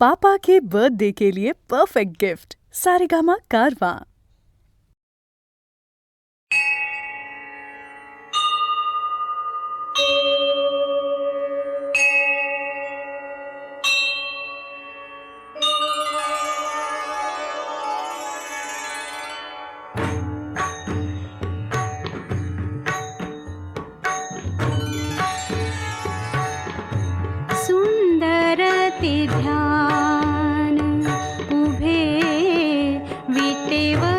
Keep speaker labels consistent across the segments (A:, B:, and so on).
A: पापा के birthday के लिए perfect gift Saregama कारवां।
B: सुंदर ते ध्यान उभे विटेवर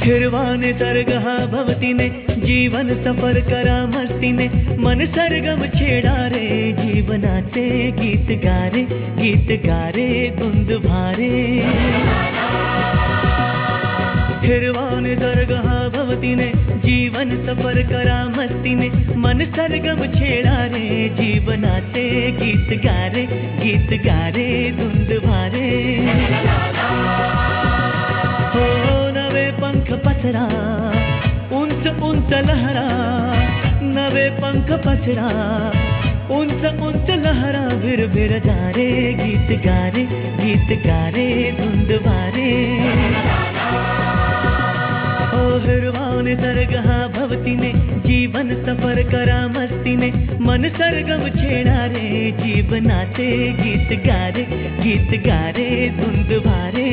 B: हिरवाने सर्ग हा भवतीने जीवन सफर करा मस्तीने मन सरगम छेडा रे जीवनाचे गीत गारे धुंद भारे हिरवाने सर्ग हा भवतीने जीवन सफर करा मस्तीने मन सरगम छेडा रे जीवनाचे गीत गारे धुंद भारे हो नवे पंख पसरा उंच उंच लहरा नवे पंख पसरा उंच उंच लहरा भिर भिर जा रे गीत गारे धुंद भारे ओ हिरवाने सर्ग हा भवतीने जीवन सफर करा मस्तीने मन सरगम छेडा रे जीवनाचे गीत गारे धुंद भारे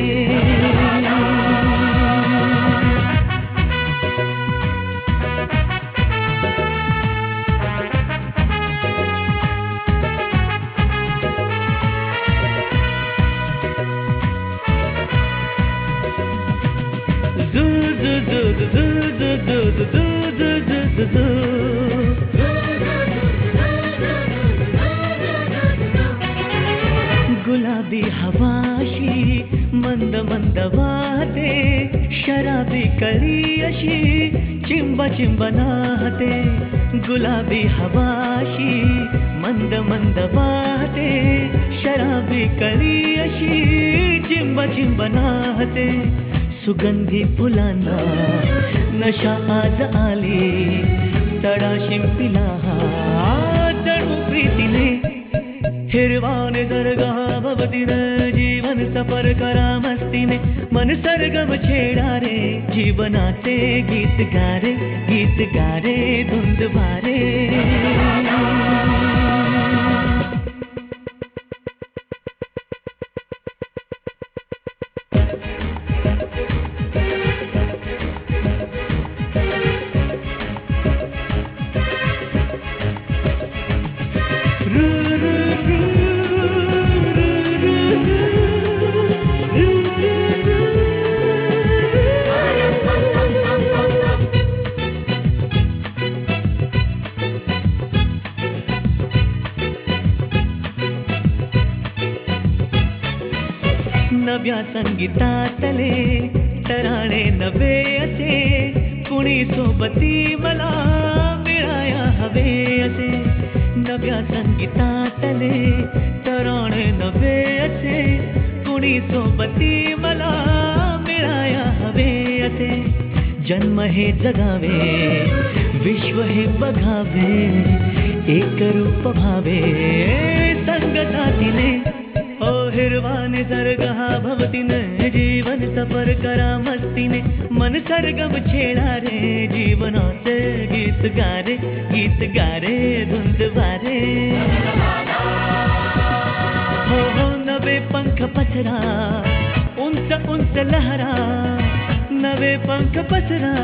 B: गुलाबी हवाशी मंद मंद वाहते शराबी कळी अशी चिंब नाहते गुलाबी हवाशी मंद मंद वाहते शराबी कळी अशी चिंब नाहते सुगंधी फुलांना नशा आज आली तडा शिंपिला जणू प्रीतीने हिरवाने सर्ग हा भवतीने जीवन सफर करा मस्तीने मन सरगम छेडा रे जीवनाचे गीत गारे धुंद भारे नव्या संगीतातले तराणे नवे असे कुणी सोबती मला मिळाया हवे असे नव्या संगीतातले तराणे नवे असे कुणी सोबती मला मिळाया हवे असे जन्म हे जगावे विश्व हे बघावे एक रूप भावे संगतातीने ओ हिरवाने सर्ग हा भवतीने जीवन सफर करा मस्तीने मन सरगम छेडा रे जीवनाचे गीत गारे धुंद भारे हो नवे पंख पसरा उंच उंच लहरा नवे पंख पसरा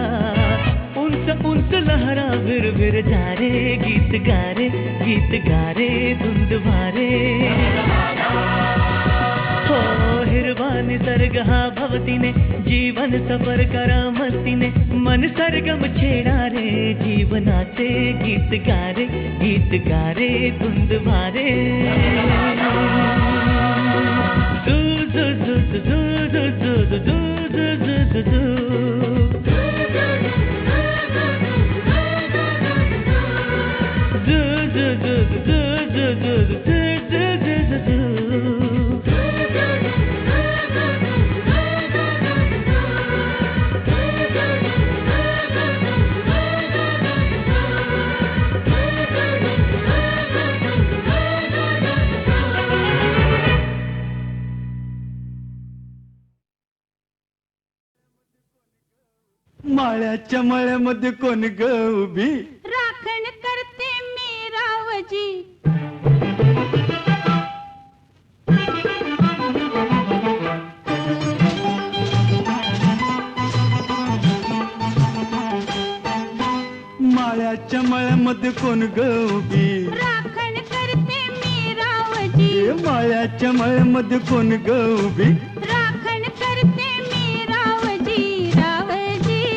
B: उंच उंच लहरा भिर भिर जा रे गीत गारे धुंद भारे हो हिरवाने सर्ग हा भवतीने जीवन सफर करा मस्तीने मन सरगम छेडा रे जीवनाचे गीत गारे धुंद भारे
C: माळ्याच्या मळ्यामध्ये कोण ग उभी
D: राखण करते मी रावजी
C: माळ्याच्या मळ्यामध्ये कोण ग उभी
D: राखण करते मी रावजी
C: माळ्याच्या मळ्यामध्ये कोण ग उभी
D: राखण करते मी रावजी रावजी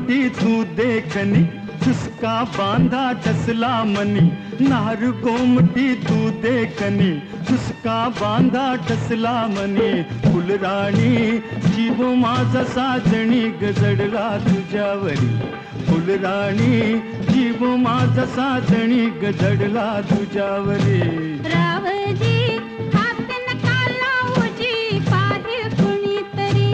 C: गोमटी तू देखनी चुस्का बांधा ठसला मनी नार गोमटी तू देखनी चुस्का बांधा ठसला मनी फुलराणी जीव माझा साजणी गजडला तुझ्यावरी फुलराणी जीव माझा साजणी गजडला तुझ्यावरी
D: रावजी हात नका लावूजी पाहिल कुणीतरी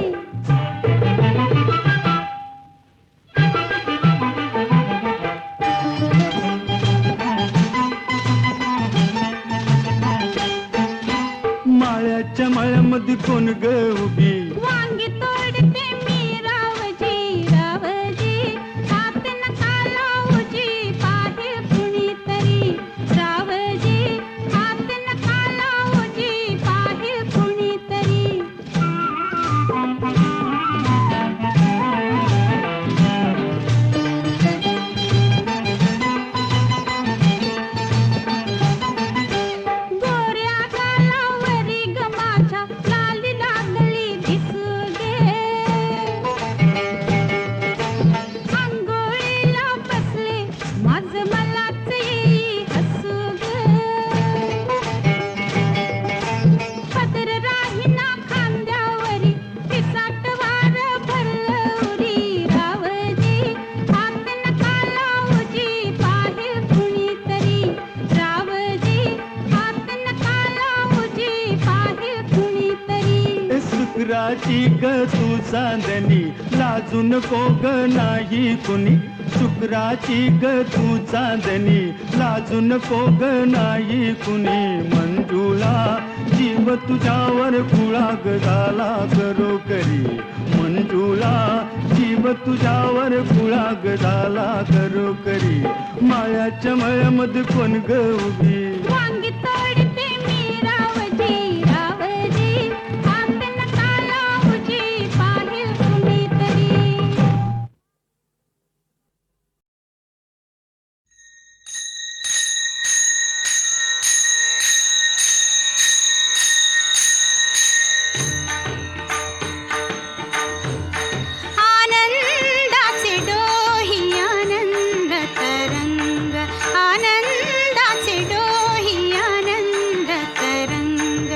C: माळ्याच्या माळ्यामध्ये कोण ग उभी
D: वांगी तोडते मी रावजी रावजी हात नका लावूजी पाहिल कुणीतरी रावजी हात नका लावूजी पाहिल कुणीतरी गोऱ्या गालावरी ग माझ्या लाली लागली दिसू गे अंघोळीला बसले माझ मलाच येई हसू ग पदर राहीना खांद्यावरी पिसाट वार भरलं उरी रावजी हात नका लावूजी पाहिल कुणीतरी रावजी हात नका लावूजी पाहिल कुणीतरी
C: शुक्राची ग तू चांदणी लाजू नको ग नाही कुणी शुक्राची ग तू चांदणी लाजू नको ग नाही कुणी मंजुळा जीव तुझ्यावर खुळा ग झाला करो करी मंजुळा जीव तुझ्यावर खुळा ग झाला करो करी माळ्याच्या मळ्यामध्ये कोण ग उभी
D: वांगी तोडते मी रावजी रावजी हात नका लावूजी पाहिल कुणीतरी आनंदाचे डोही आनंद तरंग आनंदाचे डोही आनंद तरंग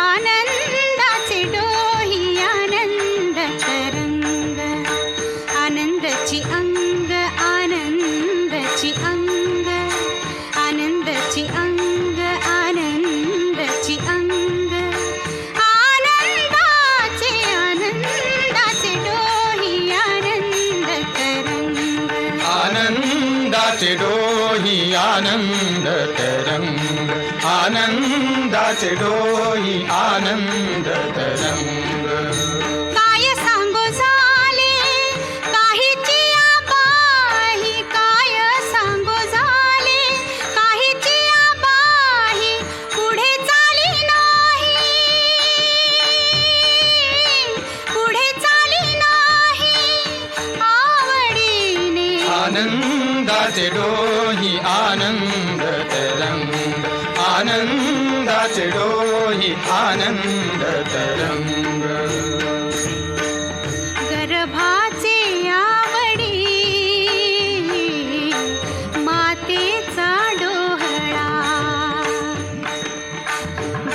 D: आनंदाचे डोही आनंद तरंग आनंदाची अंग आनंदाची अंग आनंदाची अंग आनंदाची अंग आनंदाचे आनंदाचे डोही आनंद तरंग
E: आनंदाचे डोही आनंद तरंग आनंदाचे डोही आनंद तरंग
D: काय सांगू झाले काहीची आबाही काय सांगू झाले काहीची आबाही पुढे चाली नाही पुढे चाली नाही आवडीने
E: आनंदाचे डोही आनंद तरंग आनंदाचे डोही आनंद तरंग
D: गर्भाचे आवडी मातेचा डोहळा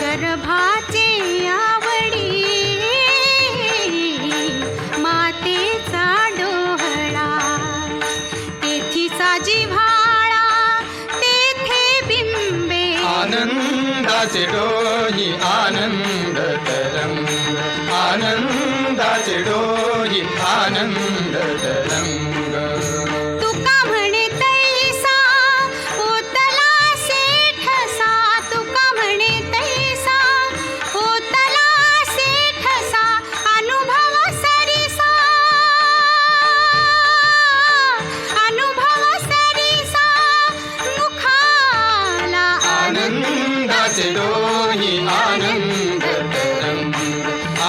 D: गर्भाचे आवडी मातेचा डोहळा तेथी साजी भाळा तेथे बिंबे
E: आनंदाचे डोही आनंद तरंग आनंदाचे डोही आनंद तरंग
D: तुका म्हणे तैसा होतला सेठसा तुका म्हणे तैसा होतला सेठसा अनुभव सरिसा मुखाला
E: आनंदाचे डोही आनंद तरंग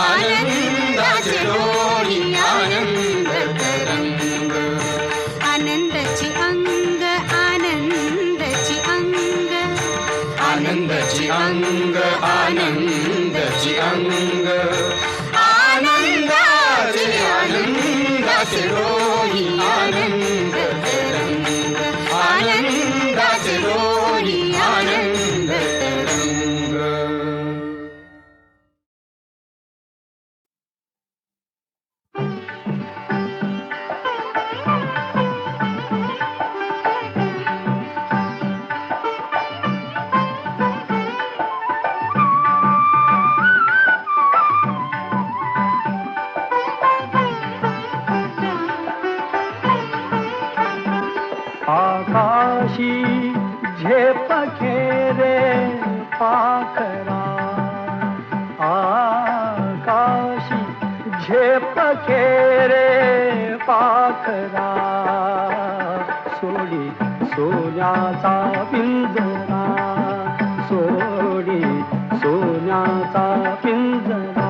E: आनंदाचे डोही आनंद तरंग
D: आनंदाची अंग आनंदाची अंग
E: आनंदाची अंग आनंदाची अंग आनंदाचे आनंदाचे डोही आनंद
C: आकाशी झेप खेरे पाखरा आकाशी झेप खेरे पाखरा सोडी सोन्याचा पिंजरा सोडी सोन्याचा पिंजरा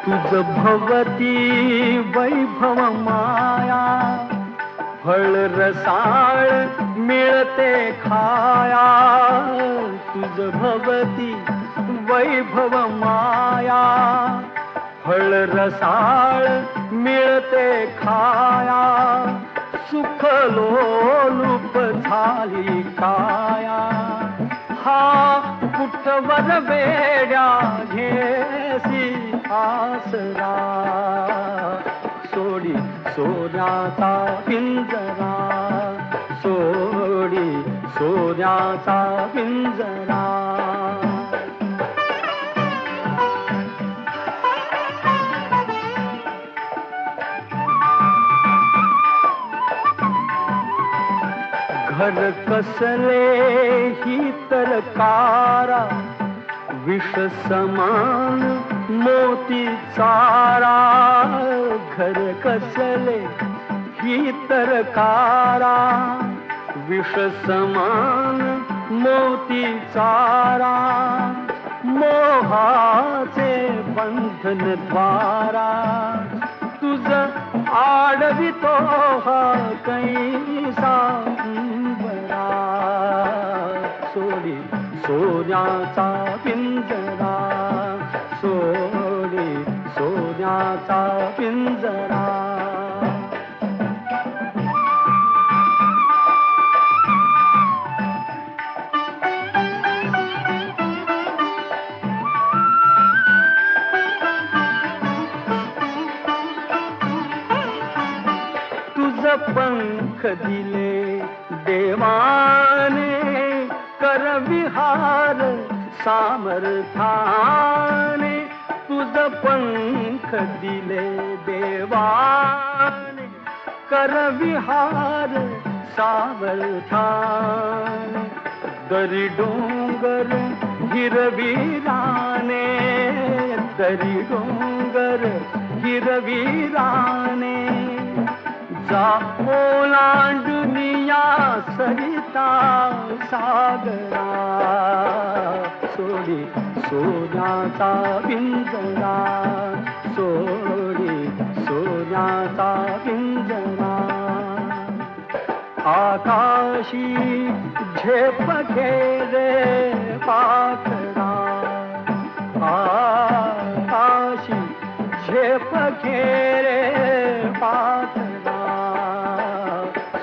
C: तुझ भवती वैभव माया फळ रसाळ मिळते खाया तुझ भवती वैभव माया फळ रसाळ मिळते खाया सुख लोलूप झाली काया हा कुठवर वेड्या घेसी आसरा सोडी सोन्याचा पिंजरा सोडी सोन्याचा पिंजरा घर कसले ही तर कारा विष समान मोती चारा घर कसले ही तर कारा विष समान मोती चारा मोहाचे बंधन द्वारा तुझ आडवितो हा कैसा बरा सोडी सोन्याचा पिंजरा सोडी सोन्याचा पिंजरा पंख दिले देवाने कर विहार सामर्थाने तुझ पंख दिले देवाने कर विहार सामर्थाने दरी डोंगर हिरवीराने दरी डोंगर हिरवीराने जा ओलांडुनिया सरिता सागरा सोडी सोन्याचा पिंजरा सोडी सोन्याचा पिंजरा आकाशी झेप खेरे पाखरा आकाशी झेप खेरे पाखरा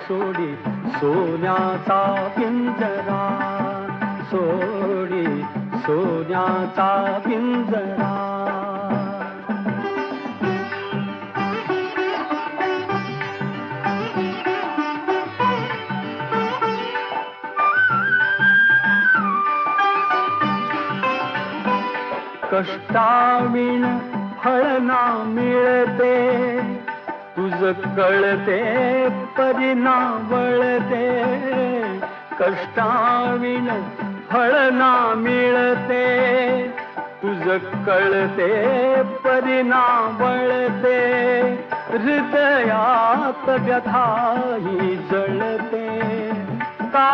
C: सोडी सोन्याचा पिंजरा सोडी सोन्याचा पिंजरा कष्टाविण फळ ना मिळते तुझ कळते परिणा वळते कष्टाविण फळ ना मिळते तुझ कळते परिणा वळते हृदयात व्यथाही जळते का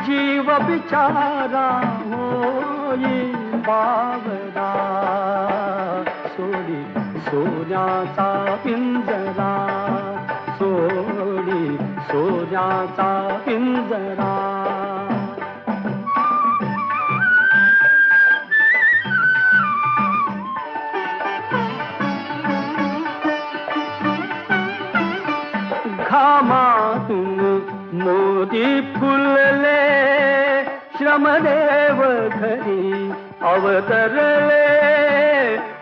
C: जीव बिचारा होई बावरा सोडी सोन्याचा पिंजरा सोडी सोन्याचा पिंजरा घामातून मोती फुलले श्रमदेव घरी अवतरले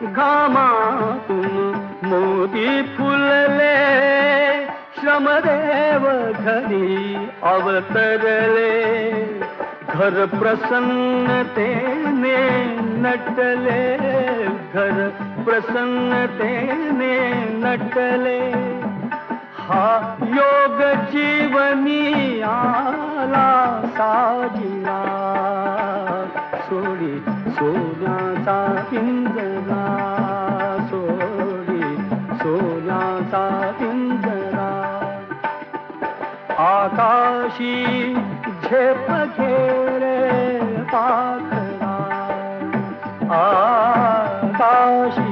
C: घामातून मोती फुलले श्रमदेव घरी अवतरले घर प्रसन्नतेने नटले, घर प्रसन्नतेने नटले, हा योग जीवनी आला साजिला, सोडी सोन्याचा पिंजरा, सोडी सोन्याचा पिंजरा, आकाशी झेप घेरे पाखरा, आकाशी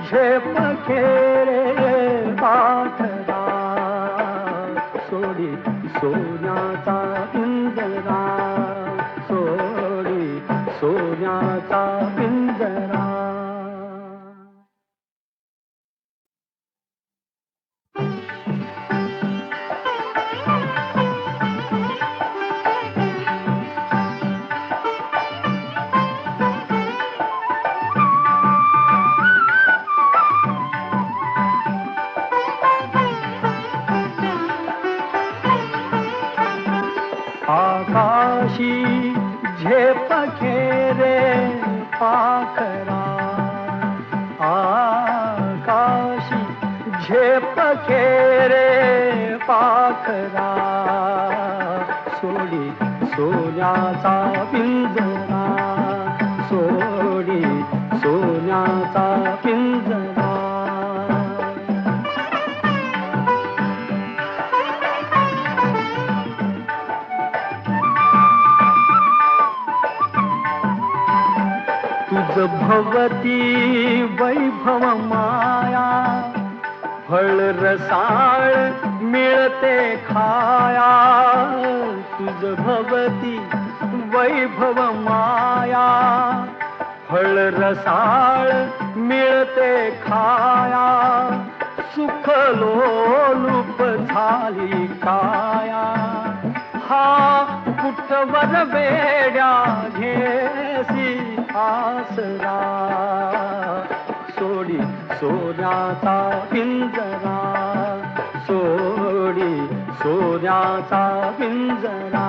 C: झेप घेरे पाखरा, सोडी सोन्याचा पिंजरा, सोडी सोन्याचा पिंजरा. आकाशी झेप घेरे पाखरा, आकाशी झेप घेरे पाखरा, सोडी सोन्याचा पिंजरा, सोडी सोन्याचा पिंजरा. तुझ भवती वैभव माया, फळ रसाळ मिळते खाया, तुझ भवती वैभव माया, फळ रसाळ मिळते खाया, सुख लोलूप झाली काया, हा कुठवर वेड्या घेसी आसरा, सोडी सोन्याचा पिंजरा, सोडी सोन्याचा पिंजरा.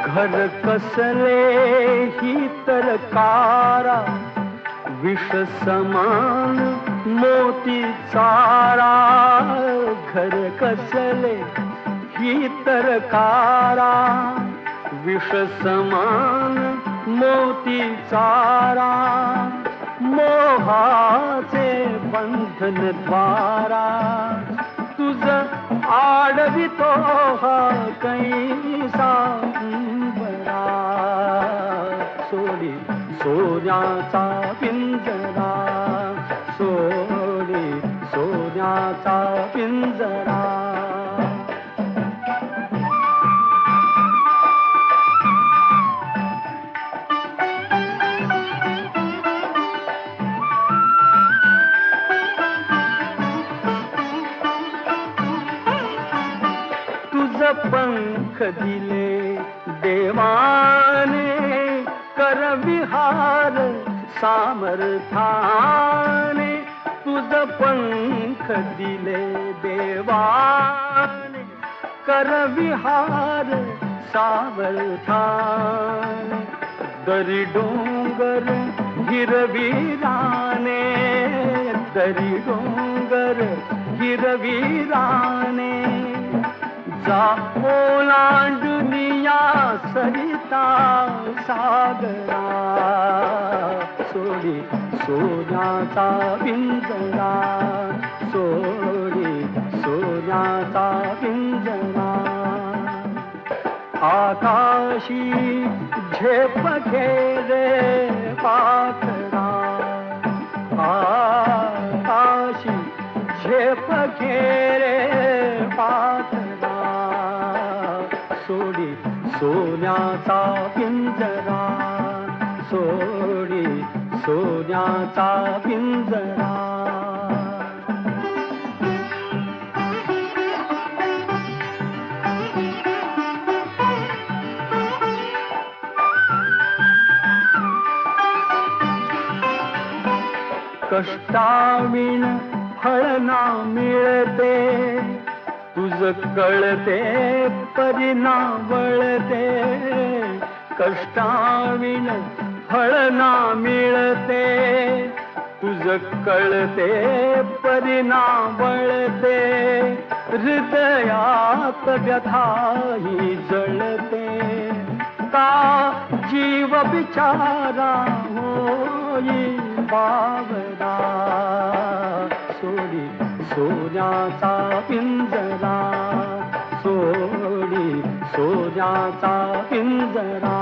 C: घर कसले ही तर कारा, विष समान मोती चारा, घर कसले ही तर कारा, विष समान मोती चारा, मोहाचे बंधन द्वारा, तुझ आडवितो हा कैसा बरा, सोडी सोन्याचा पिंजरा, सोडी सोन्याचा पिंजरा. तुझ पंख दिले देवाने, कर विहार सामर्थाने, तुझ पंख दिले देवाने, कर विहार सामर्थाने, दरी डोंगर हिरवीराने, दरी डोंगर हिरवीराने, जा ओलांडुनिया सरिता सागरा, सोडी सोन्याचा पिंजरा, सोडी सोन्याचा पिंजरा. आकाशी झेप घेरे पाखरा, आकाशी झेप घेरे पाखरा, सोडी सोन्याचा पिंजरा, सोडी सोन्याचा पिंजरा. कष्टाविण फळ ना मिळते, तुझ कळते परिणा वळते. कष्टाविण फळ ना मिळते, तुझ कळते परिणा वळते. हृदयात व्यथाही जळते, का जीव बिचारा होई बावरा. सोडी सोन्याचा पिंजरा, सोडी सोन्याचा पिंजरा.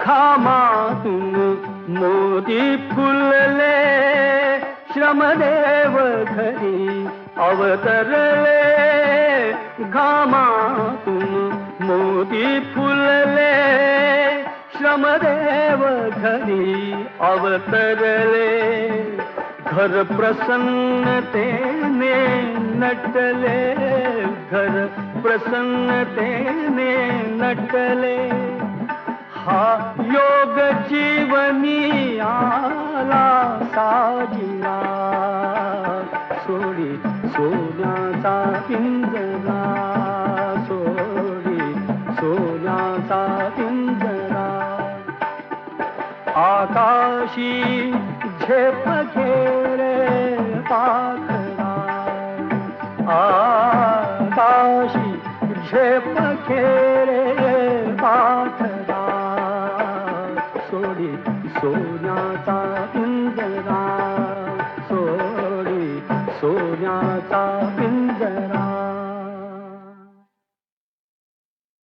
C: घामातून मोती फुलले, श्रमदेव घरी अवतरले. घामातून मोती फुलले, श्रमदेव घरी अवतरले. घर प्रसन्नतेने नटले, घर प्रसन्नतेने नटले. हा योग जीवनी आला साजिला, सोडी सोन्याचा पिंजरा, सोडी सोन्याचा पिंजरा. आकाशी झेप घेरे पाखरा, आकाशी झेप घेरे पाखरा. सोडी सोन्याचा